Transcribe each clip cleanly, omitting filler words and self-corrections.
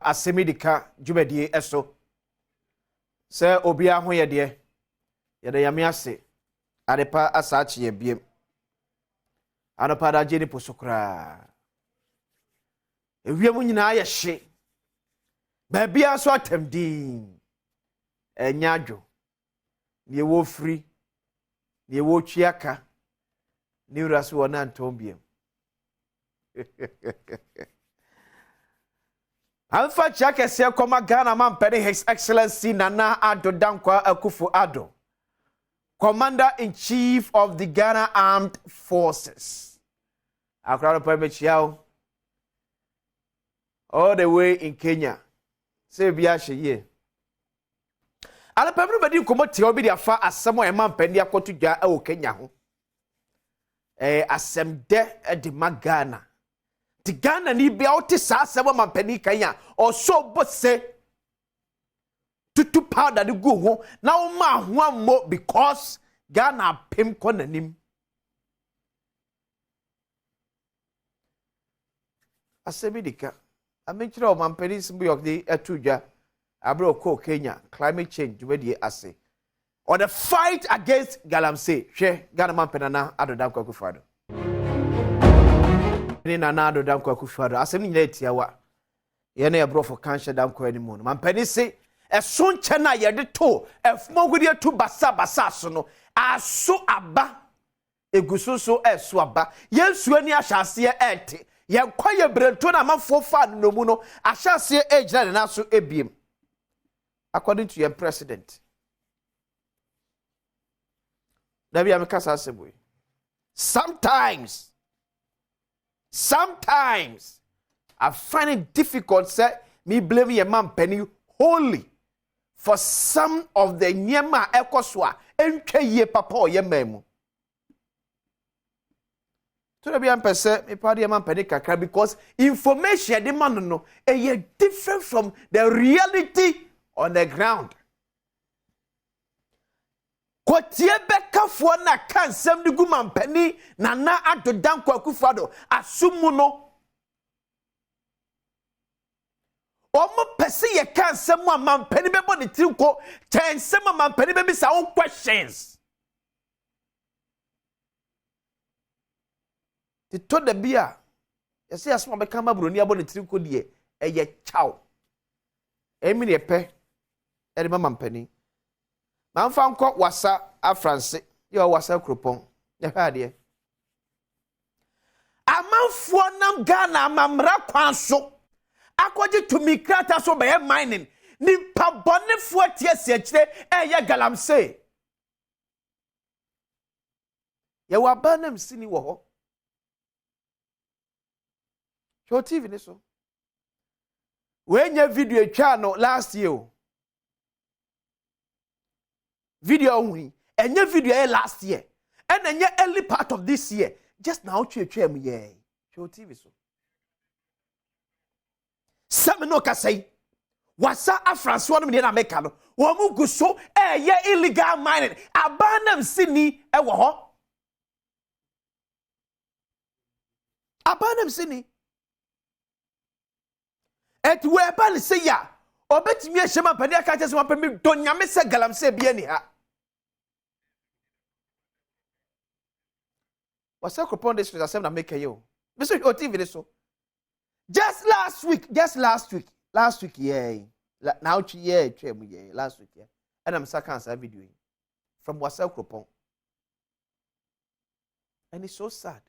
asemidika dwumadie eso se obia ho ye de yame ase adepa asachi ye biem anopa da jeni posokra ewiem nyina ye hye ba bia so atamdin enyadwo ne wo firi ne wo twiaka ne uraso wona antombiem Alpha Chakese koma Ghana man pedi His Excellency Nana Addo Dankwa Akufo-Addo, Commander-in-Chief of the Ghana Armed Forces. Akrado Pemichiao, all the way in Kenya. Say biashe ye. Ala pemno bedi komo te obi dia fa asemo e man pedi akoto dwa e o Kenya ho. Asem de Ghana. The Ghana ni be out sa seven man penny kanya or so but say to powder the go home now ma one more because Ghana pim konanim Asemidika I mention of man penny simbi of the etuja abro ko Kenya climate change where the ase or the fight against galamsey she Ghana man penana Addo Dankwa Akufo-Addo ni Nana Addo Dankwa Akufo-Addo asem nyina etiawa ye na ebro for cancer Dankwa animu no man pani se eso nche na ye de to efumogudi to basa so no aso aba eguso so eso aba yensu ani ahyase ete ye kwaye brento na mafo fa no mu no ahyase ejira na so ebiem according to your president Dabi amekasa aseboy Sometimes I find it difficult say me blame your man penny wholly for some of the nyema ekoswa entwe ye papa ye memu. To be am me party man penny kakra because information the man no e different from the reality on the ground. Kotie bekafo na kansem de guman pani Nana Addo Dankwa Akufo-Addo asumu no omo pese ye kansem a man pani bebo ne tinko tensem a man pani bebi sa on questions ti to da bia yesi asoma beka mabroni abo ne tinko de eye chaw emi ne pe e de man pani Manfa nko wasa afranse yo wasa kropon ya hade amanfo nam Ghana amamra kwan so akoje tumi krata so be mining ni pabonefo tiese akire eye galamsey ya wabanam sini wo ho Show TV ni so we nya video etwa no last year video only enye video last year and enye early part of this year just now twetwem ye Show TV so semino ka say wasa afranse wonu me na make no wo mu guso eye illegal mining abanam sini e wo ho abanam sini et we ban say ya obetimi ehema pani aka tese ma pemi donyame se galamsey bia ni ha What's up upon this Asem na make you? Mr. TV so. Just last week, yeah. Now yeah, last week, yeah. And I'm second video from WhatsApp Kupon. And it's so sad.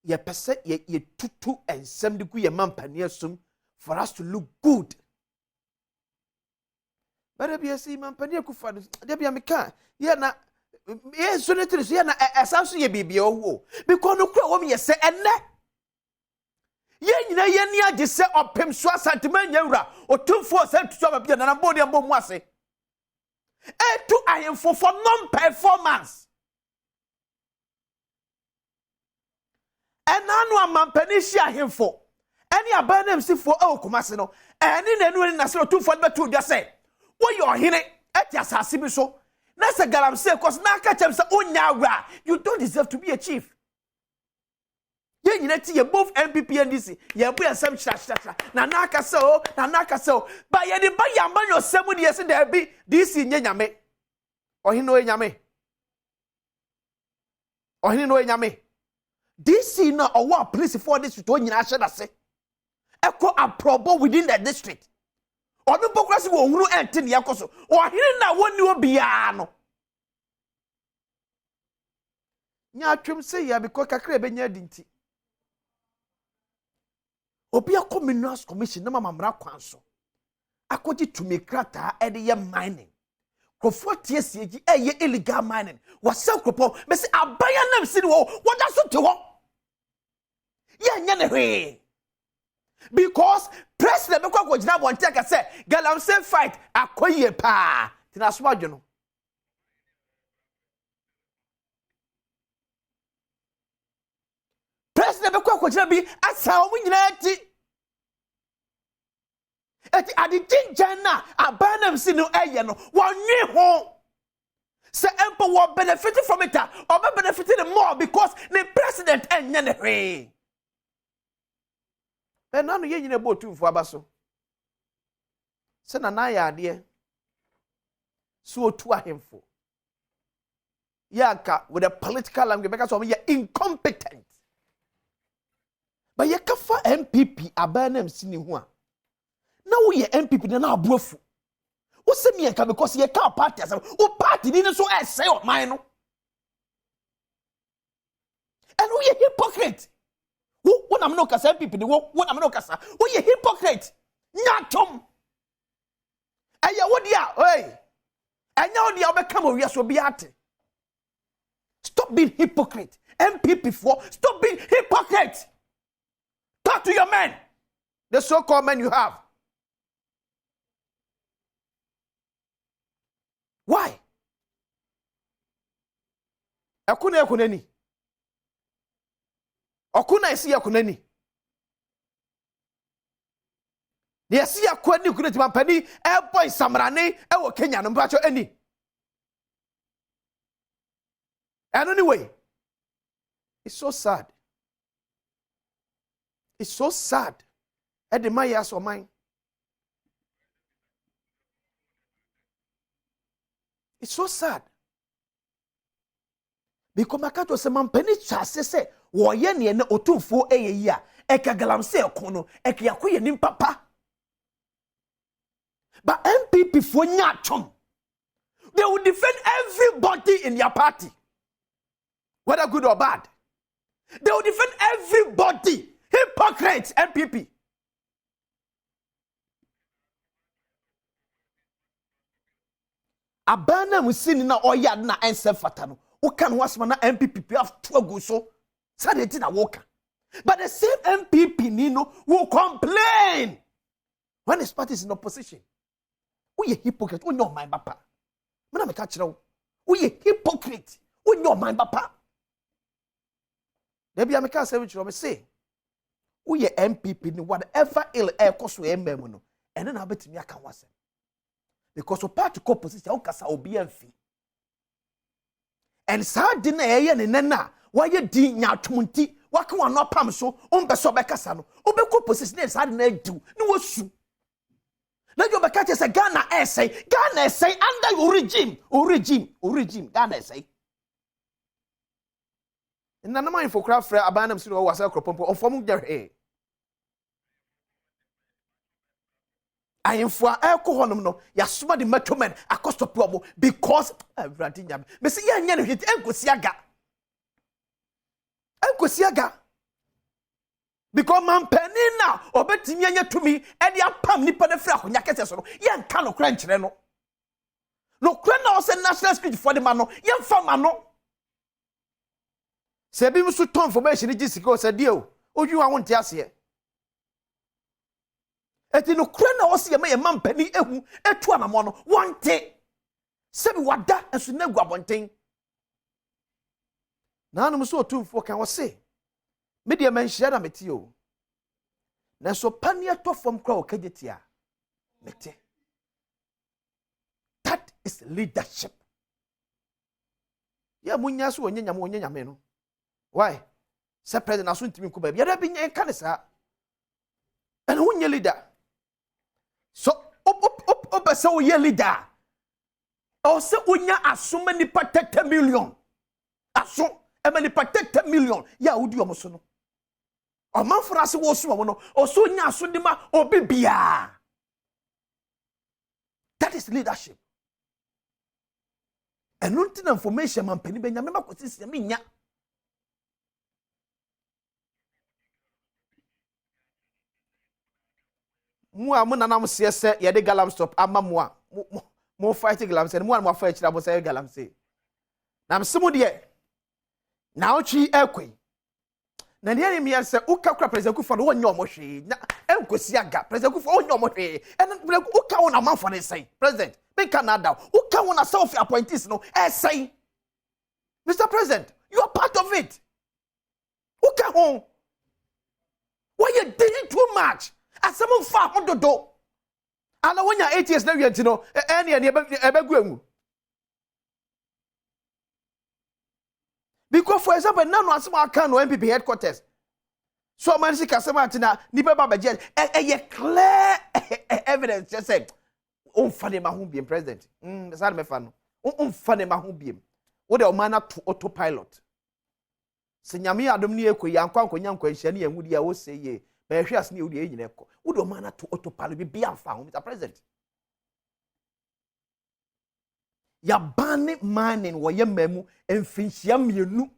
Ye pese ye tutu and sem de gu ye man paniasum for us to look good. But there be a see man pania Akufo-Addo. There be a meka. Yeah na yes, so let us hear na asanso ye bibia owo because no kura wo me say enne ye nyina ye ni age se opem so asantema nyawura otumfo se tutu abia na body ambo mu ase to ahemfo for non performance enanu amampani hia ahemfo eni abanam sifo Kumase no eni nanu na se otumfo betu dwa se wo ye ohene eti asase bi so Nasa galamsey cause na catch him say onya awra. You don't deserve to be a chief. Ye nyina ti ye both MPP and DC. Ye bu Asem sha. Na naka so. Ba ye de ba yamba yo semu de yesi de bi DC nye nyame. Ohi no nyame. DC na owa police for this to nyina hye da se. Eko aprobo within the district. Onu bokrasi wo hunu ente ne yakoso. Ohiri na woni obia no. Nya atwem se ya because kakra be nya dinti. Obi Communals Commission na mamra kwanso. Akodi tumi krata e de ye mining. Krofo TSG eye illegal mining. Wasa kropo me se abaya nam si wo wada so te ho. Ye nya ne hwe. Because president be kwa gina bonte ka say galamsey fight akoye pa. Tina so adwo president be kwa gina bi asa o nyina ti. Eti adidinjan na abanam si no eye no wonwe ho. Say empo will benefit from it or be benefiting more because the president enye ne hwe. Nanu ye nyina botu mfo abaso. Se na ya ade. So otu ahemfo. Yaka with a political language because of you incompetent. But ye kafa MPP abanam sini ho a. Na wo ye MPP na abuafu. Wo se me yanka because ye ka party asem. O party ni so say o man no. And wo ye hypocrite. Wo na me no kasa MPP ni wo na me no kasa. Wo ye hypocrite. Nyatom. Eye wo dia, hey. Enya wo dia obeka mo wiase obi ate. Stop being hypocrite. MPP for stop being hypocrite. Talk to your men. The so-called men you have. Why? Akunani. Okuna esi akunani. The esi akunani kuneti mampani boy samrane ewo Kenya no mpacho eni. And anyway, it's so sad. It's so sad. At the my years or mine. It's so sad. Because makato se mampeni chase se woye ne ne otumfo eyeyi a eka galamse ekono eka yakoye nim papa. But MPP for nyachom. They will defend everybody in their party. Whether good or bad. They will defend everybody. Hypocrites MPP. Abana musini na oya na ense fatano. Ukan wasma na MPP have to go so. Sadeti na woka. But the same MPP Nino will complain when his party is in opposition. We a hypocrite. We know my papa. Mana me catch now. We a hypocrite. We know my papa. Maybe I make a say which I say. We a MPP ni whatever ill air cost we no. And then I bet me I can was. Because o party opposition o kasa obi amfi. And sad din eye ne nana why di nyatwonti waka wa no pam so o mbe so be kasa no o be ko opposition sad na adu no wasu. Na you be catch say Ghana essay under your regime Ghana essay. Nana man for craft fra abanam si no wasa kropompo ofom gye ayemfo alcohol no ya soma de matomen akostopo obo because everything nyam me say ya nya no hwet enkosiaga because man penina obetimi anya tumi e de apam nipa de fra ahonya kese so no ye nka no kra nkyere no kra na o say national speech for the man no ye mfa ma no se bi musu ton information gi sika say dio oju wa wonte ase eti no kra na o se ye man pani ehu etu anamo no wonte se bi wada enso na gu abonten na anu so otumfo kan wo se media man hia da meti o na so pania to fom kra o kagetia meti that is leadership ya munya so onye nyame no why Se president aso ntimi nko ba bia da bi nyen ka ne sa and who nye leader so up se wo ye leader o se unya asoma nipa 30 million aso e ma nipa 30 million ya wodi omo so no o man fra se wo so omo no o so nya aso de ma obi bia. That is leadership. And not information man penny benya me makosi se me nya. Mu amuna na mo se ye de galam stop ama mo fight galam se mo an mo fight chira mo se galam se. Na msemu de na ochi ekwe. Na ne me yanse ukakura president Kufuor wo nya omohwe na enkosi aga president Kufuor wo nya omohwe en uka wona manfo ne sai president be Canada uka wona self appointees no say Mr. President, you are part of it. Uka hon why you doing too much asem fa hododo ala wonya 8 years na wianti no ene ebegu anu. Because for example, now no asema aka no MPP headquarters. So man si kasema atina nipa ba beje e clear evidence just say on fane ma hu biem president. Say me fa no. On fane ma hu biem. Wo de o man na to autopilot. Se nyame adom ne ekoyi ankwankonya nkwanhia ne yahudi a wo say ye. Ba hwe ase ne yahudi e nyina ekọ. Wo de o man na to autopilot bi amfa ho Mr. President. Ya bani mining wo ye mamu emfinhia mienu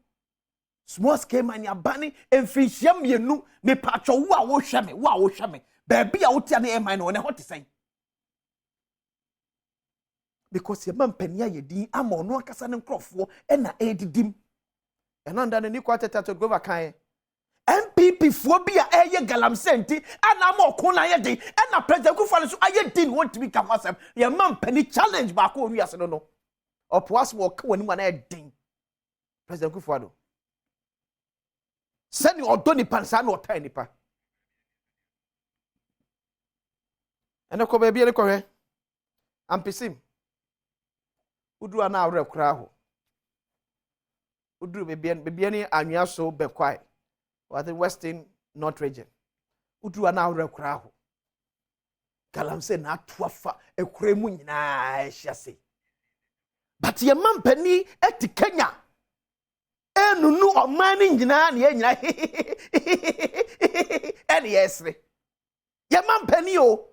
small scale mining ya bani emfinhia mienu me patcho wo a wo hwe me ba bia wo tia na e mine wo ne hot say because ye man pania ye din ama ono akasa ne nkrofo e na edidim enanda ne ni kwatata to go kan MPP fo bia e ye galamsenti ana ma okun na ye din e na president Kufuor so aye din want to be come Asem ye man pani challenge ba ko wi ase no opwas mo ka wani mana edin president Kufuor send odo ni pansa na otai nipa ene ko ba bia ne ko hwe ampesim udu ana awre kra ho udu bebia ni anwia so be kwai or the western north region udu ana awre kra ho galamse na atoafa ekura mu nyina ehia but ye mampani eti Kenya enunu omani nyina na ye nyina eni yesre ye mampani o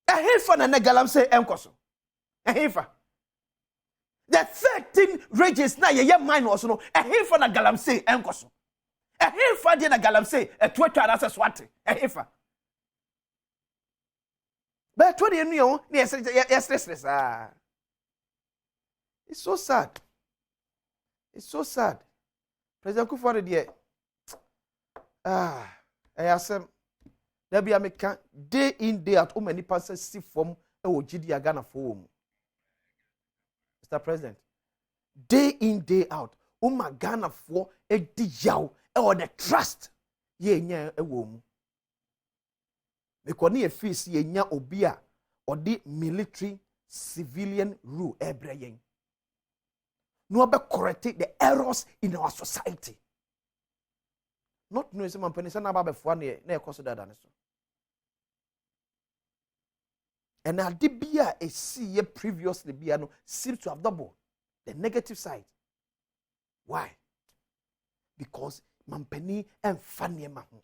ehefa na galamse enkoso ehefa the 13 regions na ye mine was no ehefa na galamse enkoso ehefa de na galamse etwetwa na se swate ehefa but 20 enu yes. It's so sad. It's so sad. President Kufuor de Asem there be America day in day out many persons see from e wo gidi Ghana for mu. Mr. President, day in day out Ghana for e di yaw e the trust ye nya e wo mu. Because ni efis ye nya obi a odi military civilian rule ebreyen no be correct the errors in our society not no some penisa na ba be fo na e koso dada ne so and ade bia e see ye previously bia no seems to have doubled the negative side. Why? Because mampani emfane ma ho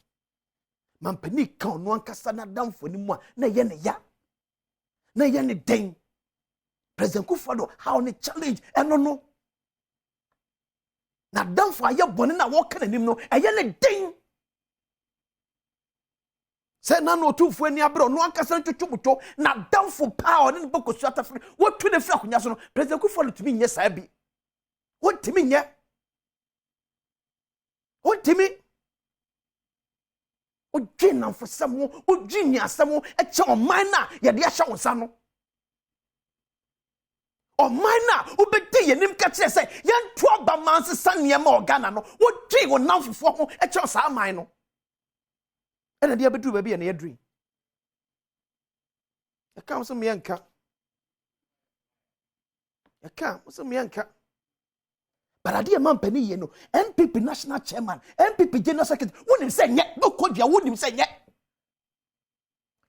mampani kan no ankasa na damfo ni mu a na ye ne ya na ye ne den president Kufuor how ne challenge eno no na damfo aye bone na wo kan anim no eye ne den se na no tufu ani abro no ankasa twetwubuto na damfo power ne bokosu atafre wo tu ne fira konya so no president Kufuor tumi nye saa bi wo tumi nye wo tumi ogina for some oginia some e che oman na ye de ahya wonsa no oman na obedi yenim ka kire se ye nto oba manse sane ma Ghana no wodwi wo namfofo ho e che sa aman no e na de abedu ba bia na ye dri e ka so me yanka e ka so me yanka but ade man pani ye no MPP national chairman MPP general secretary wonim say nye no kodua wonim say nye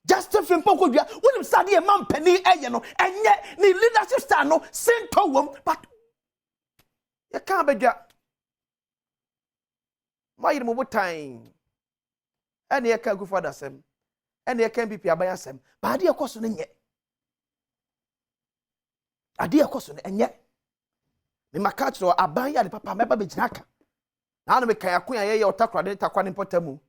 Justin Fimpo kodua wonim say ade man pani eye no enye ni leadership style no sento wom but you can't be my you mo time ene ye ka gu for Asem ene ye ka MPP aban Asem but ade ekoso no nye ade ekoso no enye me makatro aban ya de papa meba be jinaka na no me kan akon ye otakra de takwa ne potamu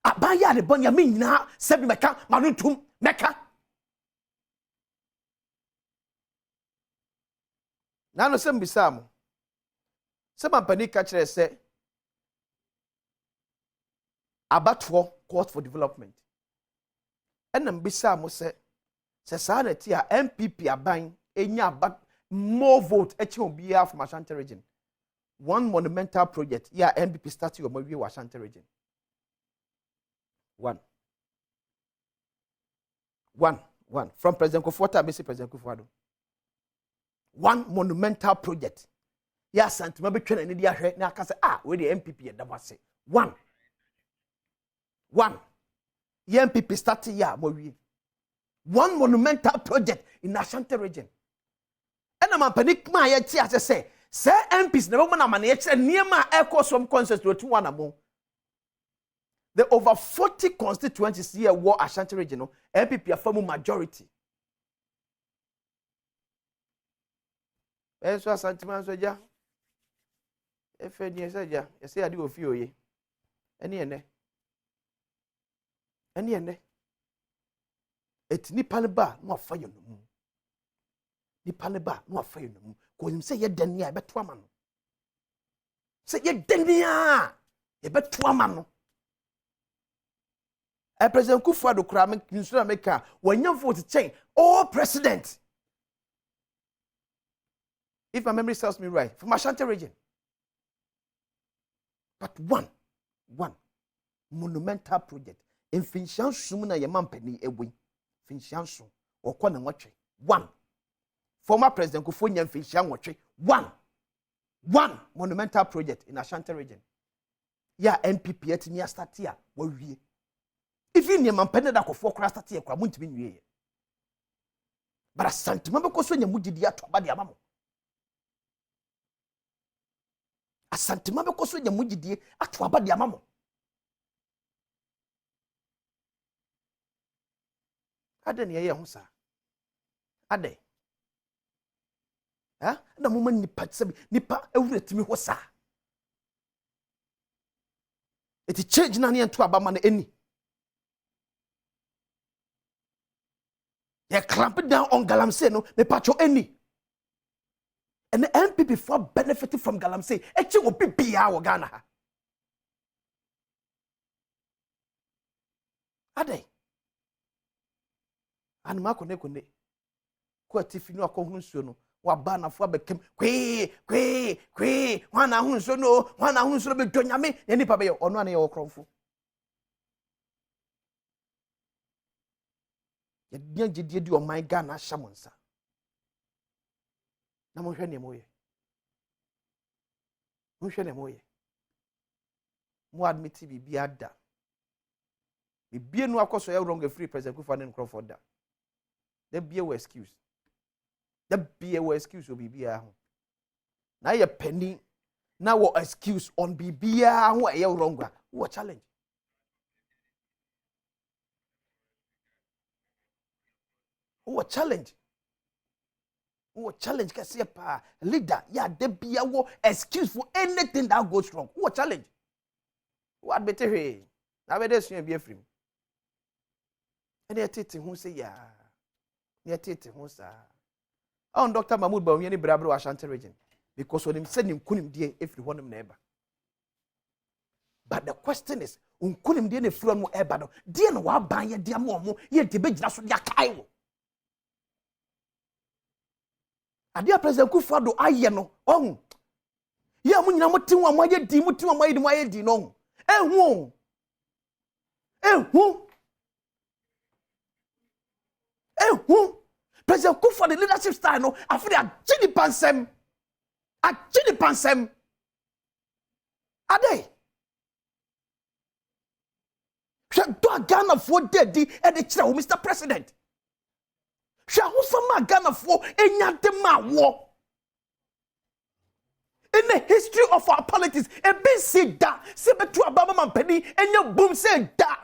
aban ya de bon ya me nyina sebi meka manuntum meka na no sem bisam se mampani ka kire se abatwo court for development enam bisam se saa na ti a MPP aban enya abat more vote echi obia from Ashanti region. One monumental project. Yeah, MPP statue of Mawi Ashanti region. One. From President Kofota, Mr. President Kofado. One monumental project. Yeah, Santima be train and India now can say, where the MPP at Dabase. One. Yeah, MPP statue, yeah, Mawi. One monumental project in Ashanti region. And I'm panic my as say MPs never man man near my echo some constituency to one among the over 40 constituencies here war Ashanti region MPP a formal majority. Eso Ashanti man soja efe ni soja you say ade ofi oye ene etini palba no afa yo no ni paleba no afa yo no ko nim say ye dan ya beto ama no say ye dan ya ye beto ama no President Kufuor kura me nsura meka wanya vote chain all president if my memory serves me right from Ashanti region but one monumental project in Finshansu na ye mampani ewe Finshansu okọ na nwotwe one former President Kufuor Nyamfinshan watwe one monumental project in Ashanti region. Yeah, MPP etimi start here wawie. If you nyam pende da Kufuor kra start here kra muntimi nwie. But Asante mabeko so nyamugidi atoba de amamo. Asante mabeko so nyamugidi atoba de amamo. Ade ne ye ho sa. Ade na moma nipa ewuretimi ho sa eti change na ne ento abama na eni ye clamp down on Galamsey no me pacho eni and the MPP for benefiting from Galamsey echi obi bia wo Ghana ha ade anuma kone ko atifi no akohunu suo no wabana fo abekem kwe wana hunso no be donyame ne nipa be ono ane ye wokromfo ye nyagidie di o my Ghana shamonsa na mo hwe ne moye mo admit bi ada bibie no akoso ye wrong free President Kufuor and Crawford da there be a excuse obi bia ho na ye penny na wo excuse on bibia ho e wrong wo challenge kasi pa leader ya de bia wo excuse for anything that goes wrong wo challenge what better he na be dey sua bia free ene tete ho say ya ne tete ho sa on Dr. Mahmoud Bawumia ni brabro Ashanti region because when him said him kunim die every one him neighbor. But the question is unkunim die ne front mo eba no die no wa ban ye die mo ye de begina so dia kai wo ade President Kufuor do aye no on ye mo nyina mo tin wa mo ye di mo tin wa mo ye di no ehu President Kufuor the leadership style no after a chini pansem Achini pansem. Ade. Shadwa Ghana for dead and the child, Mr. President. Shahufama Ghana for enyatema war. In the history of our politics, a bit said that, Sebetu Ababa Mampedi, and your boom said that.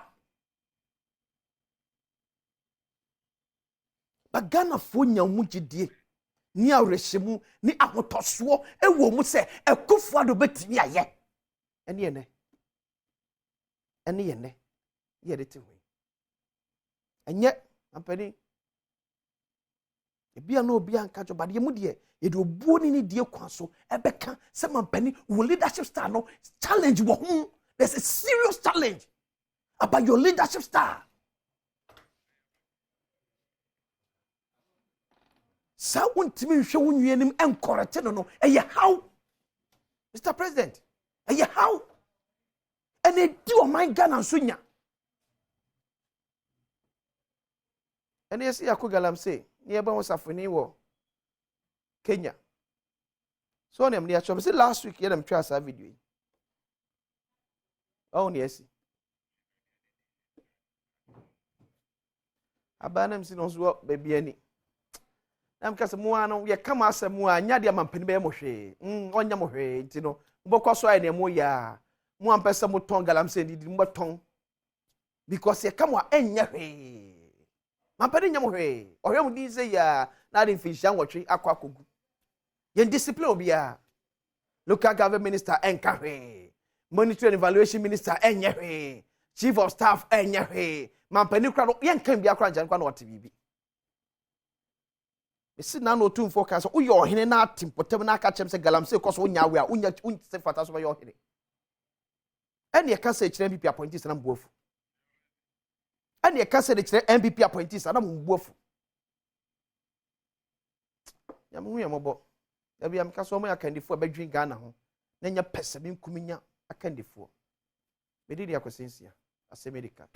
But Ghana for Nyamujidi, ni Reshimu, ni Ahotoswo, a woman say, a Kufado Betia yet. And yene. Yet it away. And yet, Mampedi. Ebia no obi anka jo bade mu de ye do buoni ni de kwaso ebeka se mampani wo leadership style no challenge wo ho. There's a serious challenge about your leadership style. Sa wontimi hwe wo nnuanim enkorete no eye how Mr. President eye how and e di o man Ghana so nya and yes yakogalam say nearby was afuni wo Kenya. So nem near chom say last week them try sa video. Oh yes. Abanam si no so baby ani. Nam kase mu ano ye kama asemu anya de mampeni be mo hwe. Onya mo hwe nti no mbokọ so ai na mo ya. Mu ampese mo ton galam say di mo ton. Because ye kama enya hwe. Mampeni nya mo hwe. Ohwe mu din say ya na de fishan wotwe akwa kogu. Yen discipline obia. Local government minister enka hwe. Monitoring and evaluation minister enya hwe. Chief of staff enya hwe. Mampeni kra no yen kan bia kra njan kwa no wote bibi. Esi na no tun forecast o yo hene na timpotem na aka chem se galamse koso onya we a onya se fata so yo hene. Ene ka se kire MPP appointees na mbuafu. Ene ka se kire MPP appointees na mbuafu. Ya mu yamobo. Ya bia mka so mo yakandifo abadwin Ghana ho. Na nya pese bi nkuminya akandifo. Medidi akosensia. Asem medical.